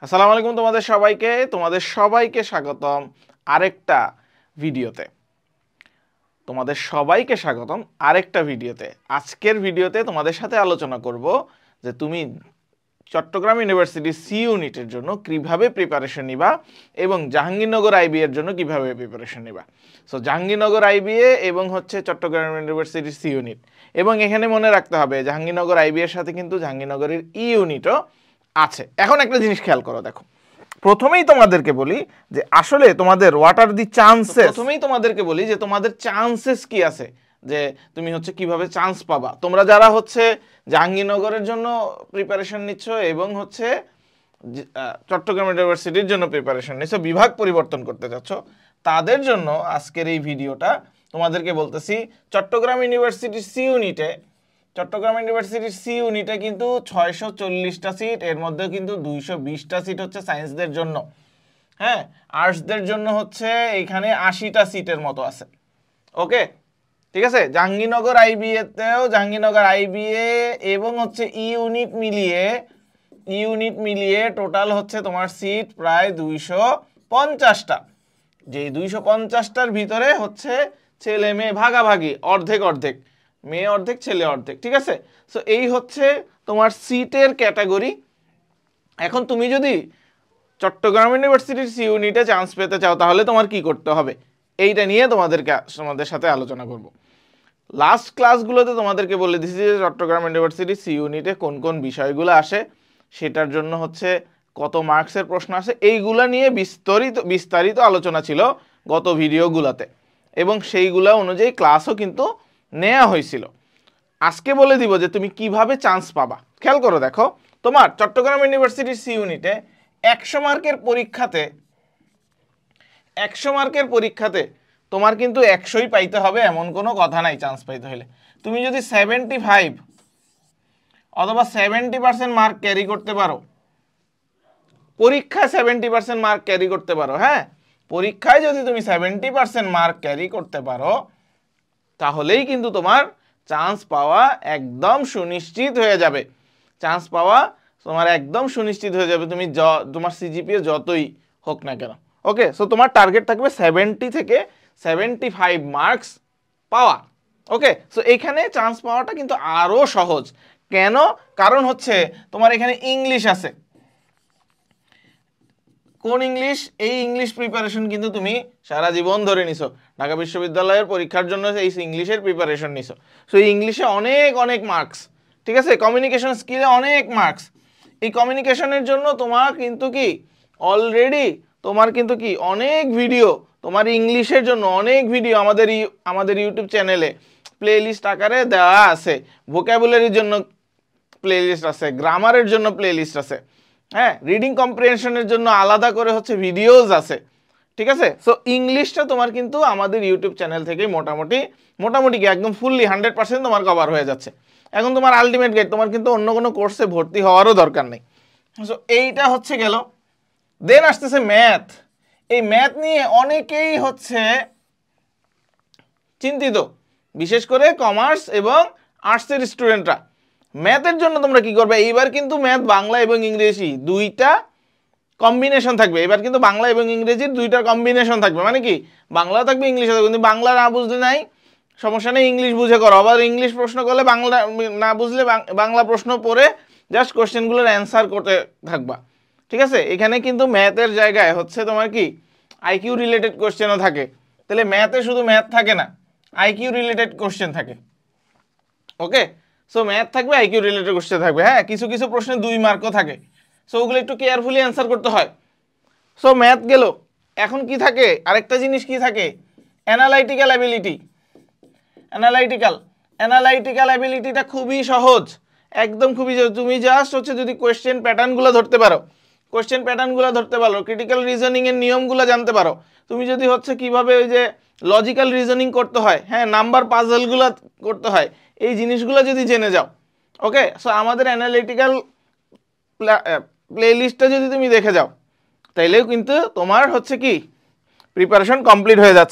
আসসালামু আলাইকুম তোমাদের সবাইকে স্বাগতম আরেকটা ভিডিওতে। আজকের ভিডিওতে তোমাদের সাথে আলোচনা করব যে তুমি চট্টগ্রাম ইউনিভার্সিটি সি ইউনিটের জন্য কিভাবে প্রিপারেশন নিবা এবং জাহাঙ্গীরনগর আইবি এর জন্য কিভাবে প্রিপারেশন নিবা। সো জাহাঙ্গীরনগর আইবিএ এবং চট্টগ্রাম ইউনিভার্সিটি সি ইউনিট, এবং এখানে মনে রাখতে হবে জাহাঙ্গীরনগর আইবি এর সাথে কিন্তু জাহাঙ্গীরনগরের ই ইউনিটও আছে। এখন একটা জিনিস খেয়াল করো, দেখো প্রথমেই তোমাদেরকে বলি যে আসলে তোমাদের তোমাদের চান্সেস কি আছে, যে তুমি কিভাবে চান্স পাবা। তোমরা যারা জাহাঙ্গীরনগরের জন্য প্রিপারেশন নিচ্ছ এবং চট্টগ্রাম ইউনিভার্সিটির জন্য প্রিপারেশন নিচ্ছ, বিভাগ পরিবর্তন করতে যাচ্ছ, তাদের জন্য আজকের এই ভিডিওটা। তোমাদেরকে বলতেছি চট্টগ্রাম ইউনিভার্সিটির সি ইউনিটে কিন্তু 640টা সিট, এর মধ্যে কিন্তু 220টা সিট সায়েন্সদের জন্য। হ্যাঁ, আর্টসদের জন্য এখানে 80টা সিটের মতো আছে। ওকে, ঠিক আছে। জাহাঙ্গীরনগর আইবিএ এবং ই ইউনিট মিলিয়ে টোটাল টোটাল সিট প্রায় 250টা। যে 250টার ভিতরে ছেলে মেয়ে ভাগাভাগি, অর্ধেক মেয়ে অর্ধেক ছেলে অর্ধেক, ঠিক আছে। সো এই তোমার সিটের ক্যাটাগরি। এখন তুমি যদি চট্টগ্রাম ইউনিভার্সিটির সি ইউনিটে চান্স পেতে চাও তাহলে তোমার কি করতে হবে, এইটা নিয়ে তোমাদের সাথে আলোচনা করব। লাস্ট ক্লাসগুলোতে তোমাদেরকে বলে দিয়েছি যে চট্টগ্রাম ইউনিভার্সিটি সি ইউনিটে কোন কোন বিষয়গুলো আসে, সেটার জন্য কত মার্কসের প্রশ্ন আসে, এইগুলা নিয়ে বিস্তারিত আলোচনা ছিল গত ভিডিওগুলোতে, এবং সেইগুলা অনুযায়ী ক্লাসও কিন্তু নেওয়া হয়েছিল। আজকে বলে দিব যে তুমি কিভাবে চান্স পাবা। খেয়াল করো, দেখো তোমার চট্টগ্রাম ইউনিভার্সিটির সি ইউনিটে 100 মার্কের পরীক্ষাতে তোমার কিন্তু 100ই পাইতে হবে এমন কোনো কথা নাই। চান্স পাইতে হলে তুমি যদি 75 অথবা 70% মার্ক ক্যারি করতে পারো, পরীক্ষায় 70% মার্ক ক্যারি করতে পারো, হ্যাঁ, পরীক্ষায় যদি তুমি 70% মার্ক ক্যারি করতে পারো তাহলেই কিন্তু তোমার চান্স পাওয়া একদম সুনিশ্চিত হয়ে যাবে। তুমি তোমার সিজিপিএ যতই হোক না কেন। ওকে, সো তোমার টার্গেট থাকবে 70 থেকে 75 মার্কস পাওয়া। ওকে, সো এখানে চান্স পাওয়াটা কিন্তু আরো সহজ। কেন? কারণ তোমার এখানে ইংলিশ আছে। কোন ইংলিশ? এই ইংলিশ প্রিপারেশন কিন্তু তুমি সারা জীবন ধরে নিছো, ঢাকা বিশ্ববিদ্যালয়ের পরীক্ষার জন্য এই ইংলিশের প্রিপারেশন নিছো। সো এই ইংলিশে অনেক মার্কস, ঠিক আছে। কমিউনিকেশন স্কিলে অনেক মার্কস। এই কমিউনিকেশনের জন্য তোমার কিন্তু অনেক ভিডিও, তোমার ইংলিশের জন্য অনেক ভিডিও আমাদের ইউটিউব চ্যানেলে প্লে লিস্ট আকারে দেওয়া আছে। ভোকাবুলারির জন্য প্লে লিস্ট আছে, গ্রামারের জন্য প্লে লিস্ট আছে, হ্যাঁ, রিডিং কম্প্রিহেনশনের জন্য আলাদা করে ভিডিওস আছে, ঠিক আছে। সো ইংলিশটা তোমার কিন্তু আমাদের ইউটিউব চ্যানেল থেকে মোটামুটি কি একদম ফুললি 100% তোমার কভার হয়ে যাচ্ছে। এখন তোমার আলটিমেট গাইড, তোমার কিন্তু অন্য কোনো কোর্সে ভর্তি হওয়ারও দরকার নেই। সো এইটা গেল। দেন আসতেছে ম্যাথ। এই ম্যাথ নিয়ে অনেকেই চিন্তিত, বিশেষ করে কমার্স এবং আর্টসের স্টুডেন্টরা। ম্যাথের জন্য তোমরা কি করবে, এইবার কিন্তু ম্যাথ বাংলা এবং ইংরেজি দুইটা কম্বিনেশন থাকবে। এবার কিন্তু বাংলা এবং ইংরেজির দুইটা কম্বিনেশন থাকবে, মানে কি বাংলা থাকবে ইংলিশে থাকবে। কিন্তু বাংলা না বুঝলে নাই, সমস্যা নেই, ইংলিশ বুঝে করো। আবার ইংলিশ প্রশ্ন করলে বাংলা না বুঝলে বাংলা প্রশ্ন পড়ে জাস্ট কোশ্চেনগুলোর অ্যান্সার করতে থাকবা, ঠিক আছে। এখানে কিন্তু ম্যাথের জায়গায় তোমার কি আইকিউ রিলেটেড কোশ্চেনও থাকে। তাহলে ম্যাথে শুধু ম্যাথ থাকে না, আইকিউ রিলেটেড কোশ্চেন থাকে। ওকে, সো ম্যাথ থাকবে, আইকিউ রিলেটেড কোশ্চেন থাকবে। হ্যাঁ, কিছু প্রশ্নে 2 মার্কও থাকে। সো ওগুলো একটু কেয়ারফুলি অ্যান্সার করতে হয়। সো ম্যাথ গেল। এখন কি থাকে, আরেকটা জিনিস কি থাকে, অ্যানালাইটিক্যাল অ্যাবিলিটিটা খুবই সহজ, একদম খুবই সহজ। তুমি জাস্ট যদি কোয়েশ্চেন প্যাটার্নগুলো ধরতে পারো, ক্রিটিক্যাল রিজনিং এর নিয়মগুলো জানতে পারো, তুমি যদি কিভাবে ওই যে লজিক্যাল রিজনিং করতে হয়, হ্যাঁ, নাম্বার পাজলগুলো করতে হয়, এই জিনিসগুলো যদি জেনে যাও। ওকে, সো আমাদের অ্যানালিটিক্যাল প্লেলিস্টটা যদি তুমি দেখে যাও তাইলেও কিন্তু তোমার কি প্রিপারেশন কমপ্লিট হয়ে যাচ্ছে।